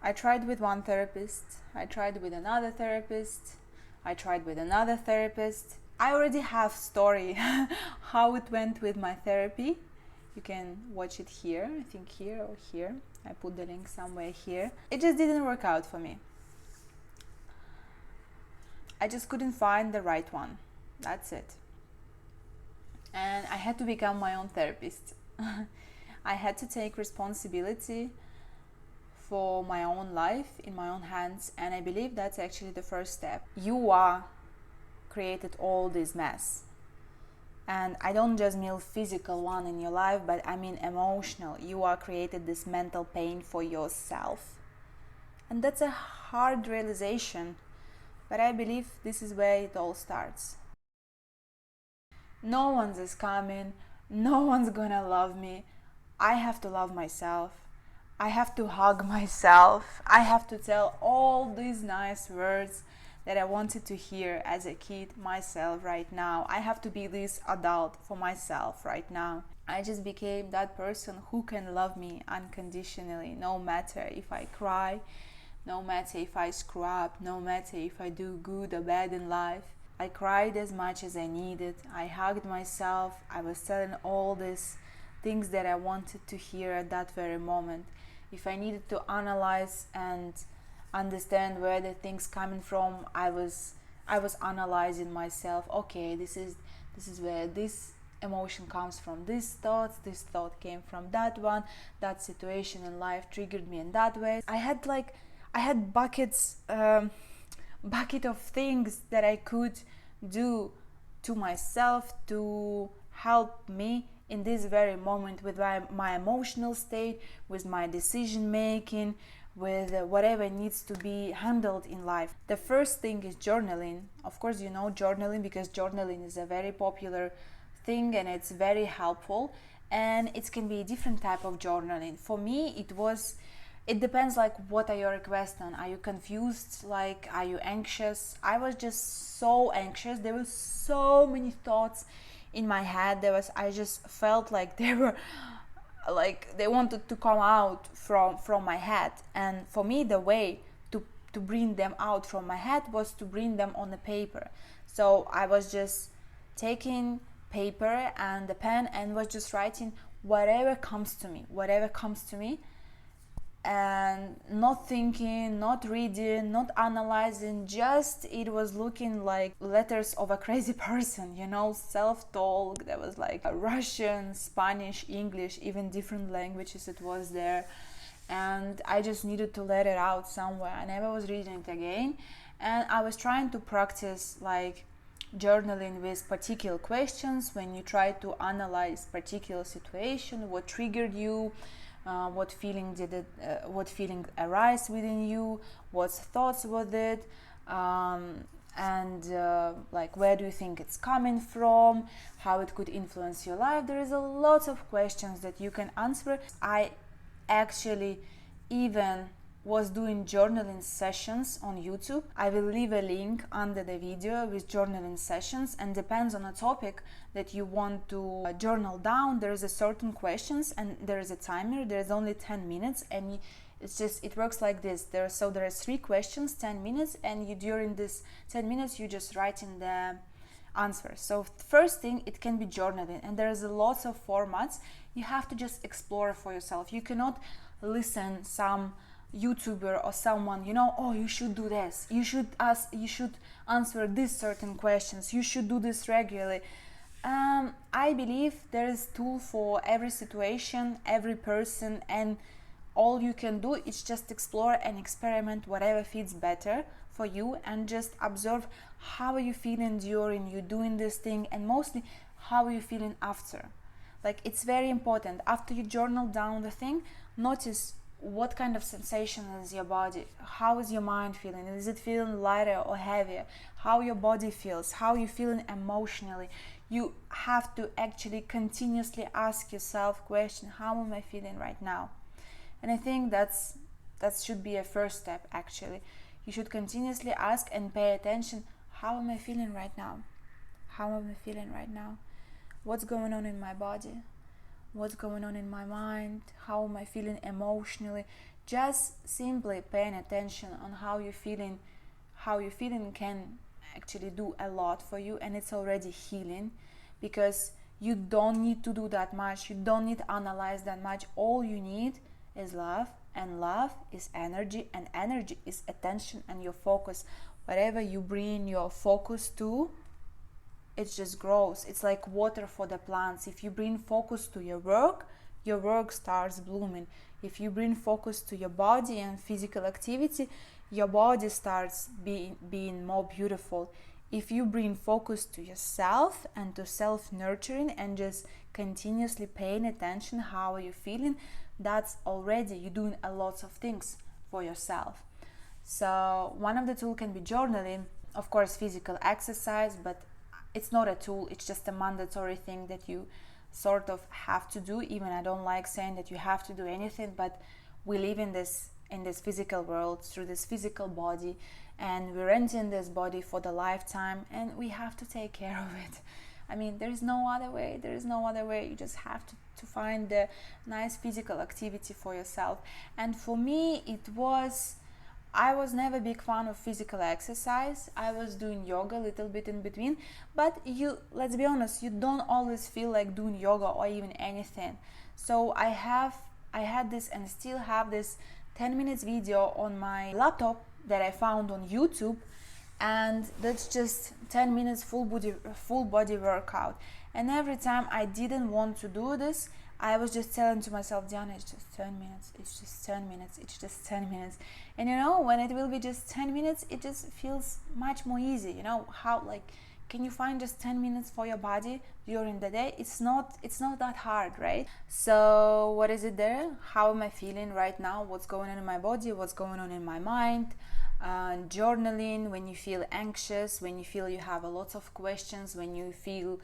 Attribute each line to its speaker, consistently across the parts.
Speaker 1: I tried with one therapist, I tried with another therapist, I tried with another therapist. I already have story how it went with my therapy. You can watch it here, I think here or here. I put the link somewhere here. It just didn't work out for me. I just couldn't find the right one. That's it. And I had to become my own therapist. I had to take responsibility for my own life in my own hands, and I believe that's actually the first step. You are created all this mess, and I don't just mean physical one in your life, but I mean emotional. You are created this mental pain for yourself, and that's a hard realization, but I believe this is where it all starts. No one's is coming, no one's gonna love me. I have to love myself. I have to hug myself. I have to tell all these nice words that I wanted to hear as a kid myself right now. I have to be this adult for myself right now. I just became that person who can love me unconditionally, no matter if I cry, no matter if I screw up, no matter if I do good or bad in life. I cried as much as I needed. I hugged myself. I was telling all these things that I wanted to hear at that very moment. If I needed to analyze and understand where the things coming from, I was analyzing myself. Okay, this is where this emotion comes from. This thought came from that one. That situation in life triggered me in that way. I had bucket of things that I could do to myself to help me in this very moment with my emotional state, with my decision making, with whatever needs to be handled in life. The first thing is journaling. Of course, you know journaling because journaling is a very popular thing and it's very helpful, and it can be a different type of journaling. For me, it depends, like what are your requests on. Are you confused? Like, are you anxious? I was just so anxious. There were so many thoughts in my head. I just felt like they were like they wanted to come out from my head. And for me, the way to bring them out from my head was to bring them on the paper. So I was just taking paper and the pen and was just writing whatever comes to me, and not thinking, not reading, not analyzing, just it was looking like letters of a crazy person, self-talk. There was like a Russian, Spanish, English, even different languages it was there, and I just needed to let it out somewhere. I never was reading it again, and I was trying to practice like journaling with particular questions. When you try to analyze particular situation, what triggered you, what feeling arise within you, what thoughts was it, and like where do you think it's coming from, how it could influence your life. There is a lot of questions that you can answer. I actually even was doing journaling sessions on YouTube. I will leave a link under the video with journaling sessions, and depends on a topic that you want to journal down. There is a certain questions and there is a timer. There is only 10 minutes, and it works like this. There are 3 questions, 10 minutes, and during this 10 minutes you just write in the answers. So first thing, it can be journaling, and there's lots of formats. You have to just explore for yourself. You cannot listen some YouTuber or someone, oh, you should do this, you should answer these certain questions, you should do this regularly. I believe there is tool for every situation, every person, and all you can do is just explore and experiment whatever fits better for you, and just observe how are you feeling during you doing this thing, and mostly how are you feeling after. Like, it's very important after you journal down the thing, notice what kind of sensation is your body, how is your mind feeling, is it feeling lighter or heavier, how your body feels, how you're feeling emotionally. You have to actually continuously ask yourself question, how am I feeling right now? And I think that should be a first step. Actually, you should continuously ask and pay attention, how am I feeling right now? How am I feeling right now? What's going on in my body? What's going on in my mind? How am I feeling emotionally? just simply paying attention on how you're feeling can actually do a lot for you, and it's already healing, because you don't need to do that much, you don't need to analyze that much. All you need is love, and love is energy, and energy is attention and your focus. Whatever you bring your focus to, it just grows. It's like water for the plants. If you bring focus to your work starts blooming. If you bring focus to your body and physical activity, your body starts being more beautiful. If you bring focus to yourself and to self-nurturing and just continuously paying attention, how are you feeling, that's already you doing a lot of things for yourself. So one of the tools can be journaling, of course physical exercise, but it's not a tool, it's just a mandatory thing that you sort of have to do. Even I don't like saying that you have to do anything, but we live in this physical world through this physical body, and we're renting this body for the lifetime, and we have to take care of it. I mean, there is no other way. You just have to find the nice physical activity for yourself. And for me, I was never a big fan of physical exercise. I was doing yoga a little bit in between, but let's be honest, you don't always feel like doing yoga or even anything. So I had this and still have this 10 minutes video on my laptop that I found on YouTube, and that's just 10 minutes full body workout. And every time I didn't want to do this, I was just telling to myself, Diana, it's just 10 minutes, it's just 10 minutes, it's just 10 minutes. And when it will be just 10 minutes, it just feels much more easy. How, like, can you find just 10 minutes for your body during the day? It's not that hard, right? So what is it there? How am I feeling right now? What's going on in my body? What's going on in my mind? Journaling when you feel anxious, when you feel you have a lot of questions, when you feel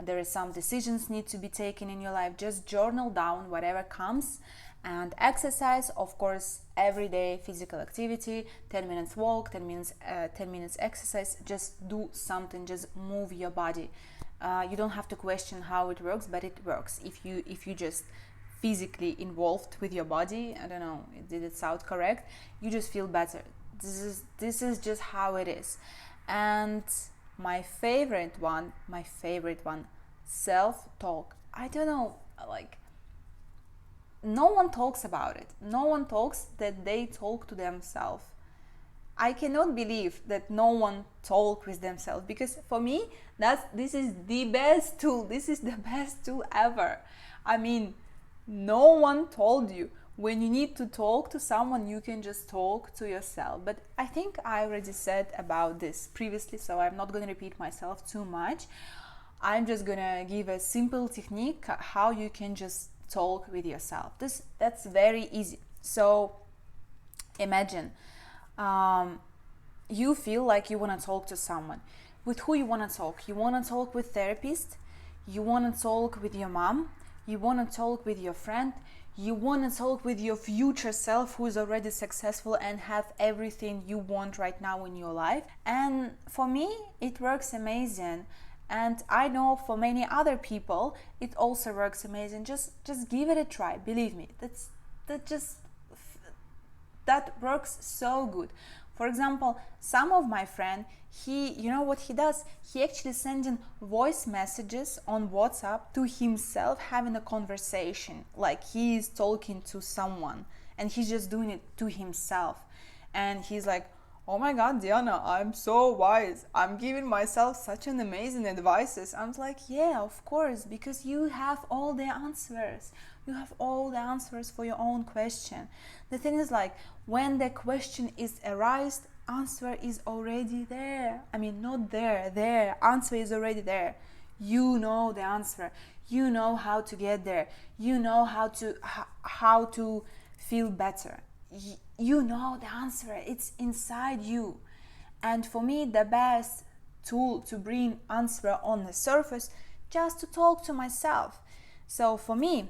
Speaker 1: there is some decisions need to be taken in your life, just journal down whatever comes. And exercise, of course, every day physical activity, 10 minutes walk, 10 minutes exercise. Just do something, just move your body. You don't have to question how it works, but it works if you just physically involved with your body. I don't know, did it sound correct? You just feel better. This is just how it is. And my favorite one, self-talk. I don't know, like, no one talks about it. No one talks that they talk to themselves. I cannot believe that no one talk with themselves, because for me, this is the best tool. This is the best tool ever. I mean, no one told you. When you need to talk to someone, you can just talk to yourself. But I think I already said about this previously, so I'm not going to repeat myself too much. I'm just going to give a simple technique how you can just talk with yourself. That's very easy. So imagine you feel like you want to talk to someone. With who you want to talk? You want to talk with therapist? You want to talk with your mom? You want to talk with your friend? You want to talk with your future self who is already successful and have everything you want right now in your life. And for me, it works amazing. And I know for many other people, it also works amazing. Just give it a try. Believe me, that works so good. For example, some of my friend, what he does? He actually sending voice messages on WhatsApp to himself, having a conversation, like he is talking to someone, and he's just doing it to himself. And he's like, oh my God, Diana, I'm so wise. I'm giving myself such an amazing advices. I'm like, yeah, of course, because you have all the answers. You have all the answers for your own question. The thing is, like, when the question is arised, answer is already there. I mean, not there. Answer is already there. You know the answer. You know how to get there. You know how to feel better. You know the answer. It's inside you. And for me, the best tool to bring answer on the surface, just to talk to myself. So for me,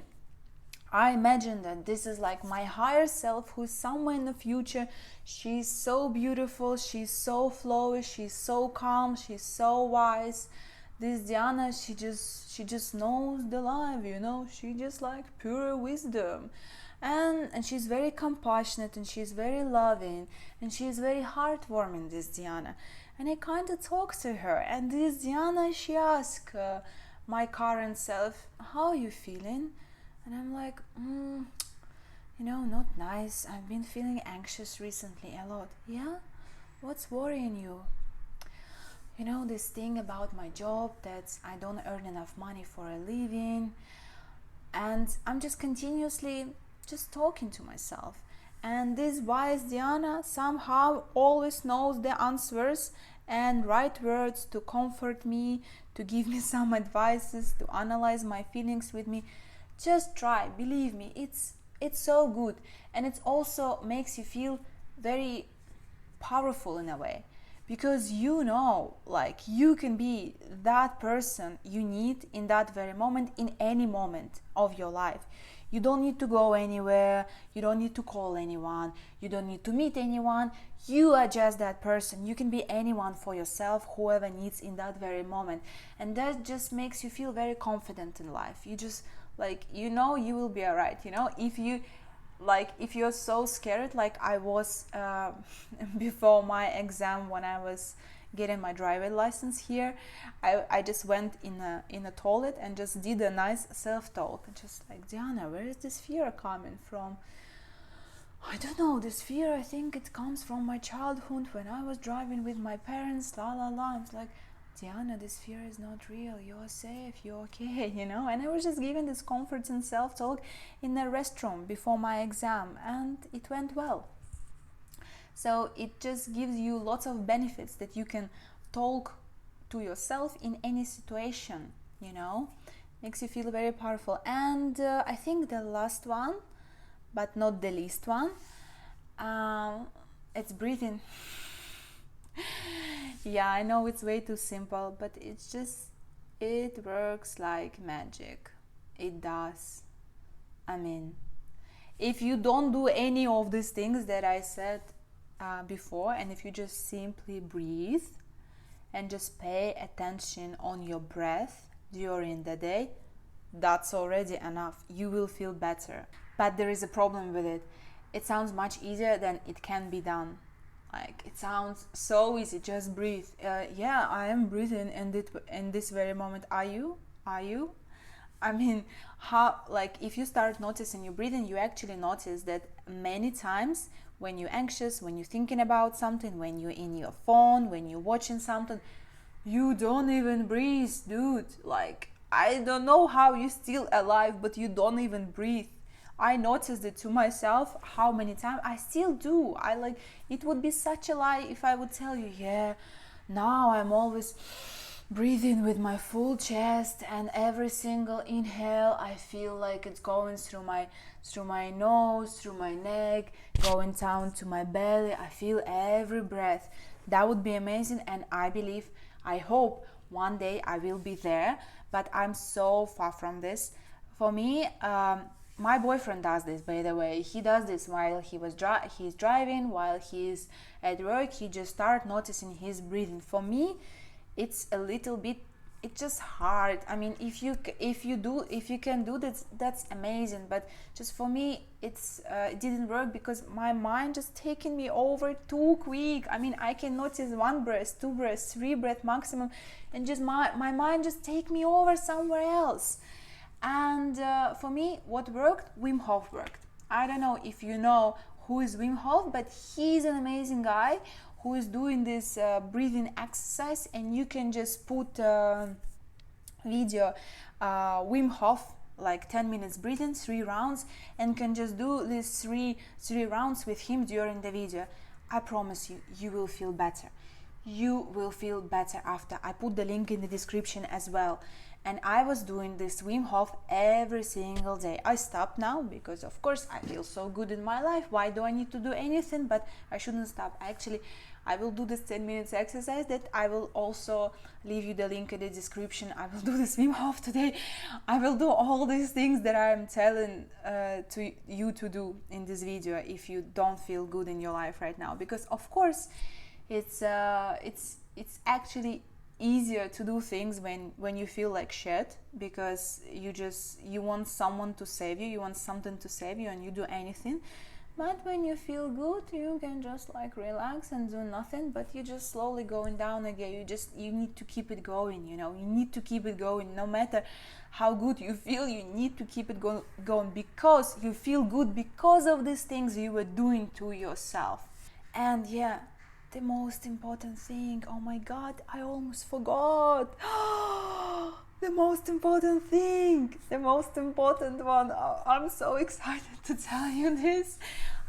Speaker 1: I imagine that this is like my higher self who's somewhere in the future. She's so beautiful, she's so flowy, she's so calm, she's so wise. This Diana, she just knows the life, she just like pure wisdom. and she's very compassionate, and she's very loving, and she's very heartwarming, this Diana. And I kind of talked to her, and this Diana, she asked my current self, how are you feeling? And I'm like, not nice. I've been feeling anxious recently a lot. Yeah? What's worrying you? This thing about my job, that I don't earn enough money for a living, and I'm just continuously just talking to myself. And this wise Diana somehow always knows the answers and right words to comfort me, to give me some advices, to analyze my feelings with me. Just try, believe me, it's so good, and it also makes you feel very powerful in a way, because like, you can be that person you need in that very moment, in any moment of your life. You don't need to go anywhere, you don't need to call anyone, you don't need to meet anyone. You are just that person. You can be anyone for yourself, whoever needs in that very moment, and that just makes you feel very confident in life. You just, like, you will be all right. If you're so scared, like I was before my exam, when I was getting my driver license here, I just went in a toilet and just did a nice self-talk, just like, Diana, where is this fear coming from? I don't know, this fear, I think it comes from my childhood when I was driving with my parents, la la la. It's like, Diana, this fear is not real, you're safe, you're okay, and I was just giving this comfort and self-talk in the restroom before my exam, and it went well. So it just gives you lots of benefits, that you can talk to yourself in any situation, makes you feel very powerful. And I think the last one, but not the least one, it's breathing. Yeah, I know it's way too simple, but it works like magic. It does. I mean, if you don't do any of these things that I said before, and if you just simply breathe and just pay attention on your breath during the day, that's already enough. You will feel better. But there is a problem with it. It sounds much easier than it can be done. Like, it sounds so easy, just breathe. Yeah, I am breathing in this very moment. Are you? I mean, if you start noticing your breathing, you actually notice that many times when you're anxious, when you're thinking about something, when you're in your phone, when you're watching something, you don't even breathe, dude. Like, I don't know how you're still alive, but you don't even breathe. I noticed it to myself, how many times I still do. It would be such a lie if I would tell you, yeah, now I'm always breathing with my full chest, and every single inhale I feel like it's going through my nose, through my neck, going down to my belly. I feel every breath. That would be amazing, and I hope one day I will be there, but I'm so far from this. For me, my boyfriend does this, by the way. He does this while he's driving, while he's at work. He just start noticing his breathing. For me, it's a little bit, it's just hard. I mean, if you can do that, that's amazing. But just for me, it didn't work, because my mind just taking me over too quick. I mean, I can notice one breath, two breaths, three breath maximum, and just my mind just take me over somewhere else. And for me, what worked? Wim Hof worked. I don't know if you know who is Wim Hof, but he's an amazing guy who is doing this breathing exercise, and you can just put video Wim Hof, like 10 minutes breathing, 3 rounds, and can just do these three rounds with him during the video. I promise you, you will feel better. You will feel better after. I put the link in the description as well. And I was doing this Wim Hof every single day. I stopped now because, of course, I feel so good in my life. Why do I need to do anything? But I shouldn't stop. Actually, I will do this 10 minutes exercise that I will also leave you the link in the description. I will do this Wim Hof today. I will do all these things that I'm telling to you to do in this video if you don't feel good in your life right now. Because, of course, it's actually easier to do things when you feel like shit, because you want someone to save you, you want something to save you, and you do anything. But when you feel good, you can just like relax and do nothing, but you're just slowly going down again. You need to keep it going, you need to keep it going. No matter how good you feel, you need to keep it going, because you feel good because of these things you were doing to yourself. And yeah, the most important thing, oh my god, I almost forgot. The most important thing, the most important one. Oh, I'm so excited to tell you this.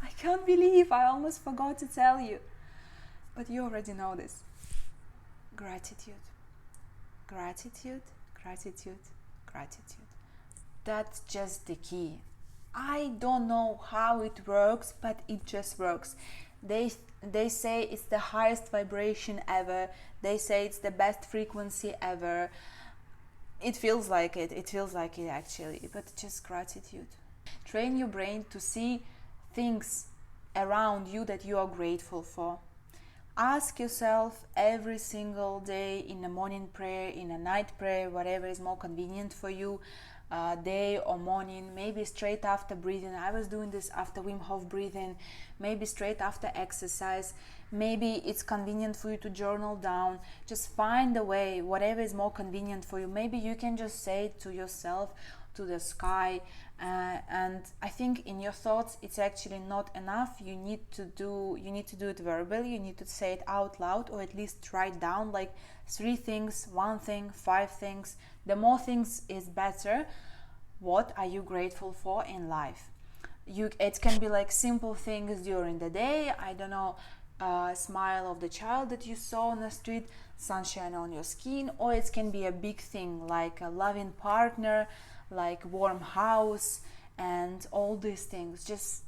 Speaker 1: I can't believe I almost forgot to tell you. But you already know this. Gratitude. Gratitude, gratitude, gratitude. That's just the key. I don't know how it works, but it just works. They say it's the highest vibration ever. They say it's the best frequency ever. It feels like it actually, but just gratitude. Train your brain to see things around you that you are grateful for. Ask yourself every single day, in a morning prayer, in a night prayer, whatever is more convenient for you, day or morning, maybe straight after breathing. I was doing this after Wim Hof breathing, maybe straight after exercise. Maybe it's convenient for you to journal down. Just find a way, whatever is more convenient for you. Maybe you can just say it to yourself, to the sky, and I think in your thoughts it's actually not enough. You need to do it verbally. You need to say it out loud, or at least write down like 3 things, 1 thing, 5 things. The more things is better. What are you grateful for in life? It can be like simple things during the day. I don't know, smile of the child that you saw on the street, sunshine on your skin, or it can be a big thing like a loving partner, like warm house, and all these things. Just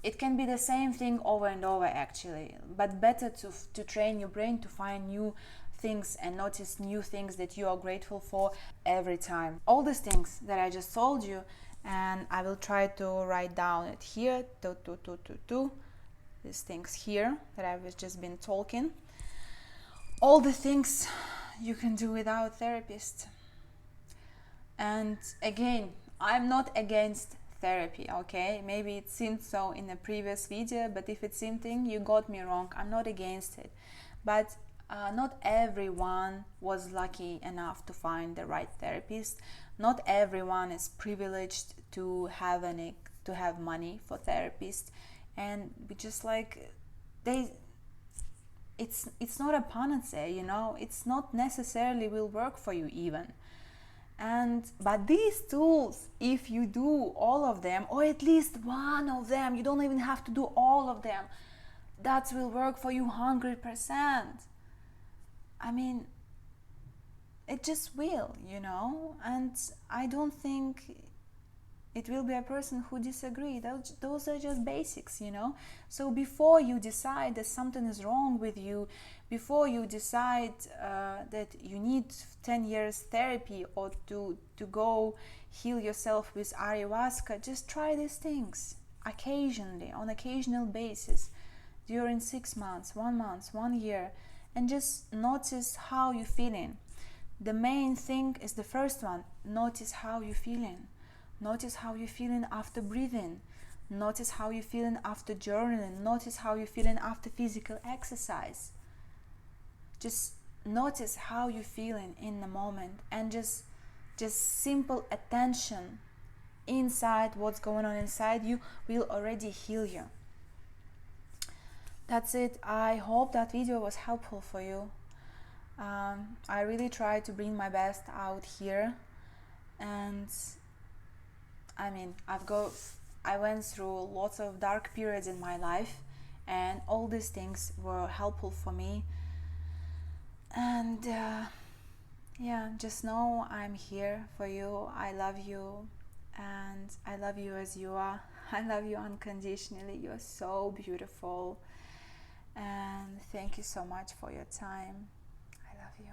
Speaker 1: it can be the same thing over and over actually, but better to train your brain to find new things and notice new things that you are grateful for every time. All these things that I just told you, and I will try to write down it here, these things here that I've just been talking. All the things you can do without a therapist. And again, I'm not against therapy, okay? Maybe it seemed so in a previous video, but if it's something, you got me wrong. I'm not against it. But not everyone was lucky enough to find the right therapist. Not everyone is privileged to have money for therapists. And we just like it's not a panacea, it's not necessarily will work for you even. But these tools, if you do all of them, or at least one of them, you don't even have to do all of them, that will work for you 100%. I mean, it just will, and I don't think it will be a person who disagree. Those are just basics, So before you decide that something is wrong with you, before you decide that you need 10 years therapy or to go heal yourself with ayahuasca, just try these things occasionally, on occasional basis, during 6 months, 1 month, 1 year, and just notice how you're feeling. The main thing is the first one. Notice how you're feeling. Notice how you're feeling after breathing. Notice how you're feeling after journaling. Notice how you're feeling after physical exercise. Just notice how you're feeling in the moment, and just simple attention inside what's going on inside you will already heal you. That's it. I hope that video was helpful for you. I really tried to bring my best out here, and I mean, I went through lots of dark periods in my life, and all these things were helpful for me. And yeah, just know I'm here for you. I love you, and I love you as you are. I love you unconditionally. You're so beautiful, and thank you so much for your time. I love you.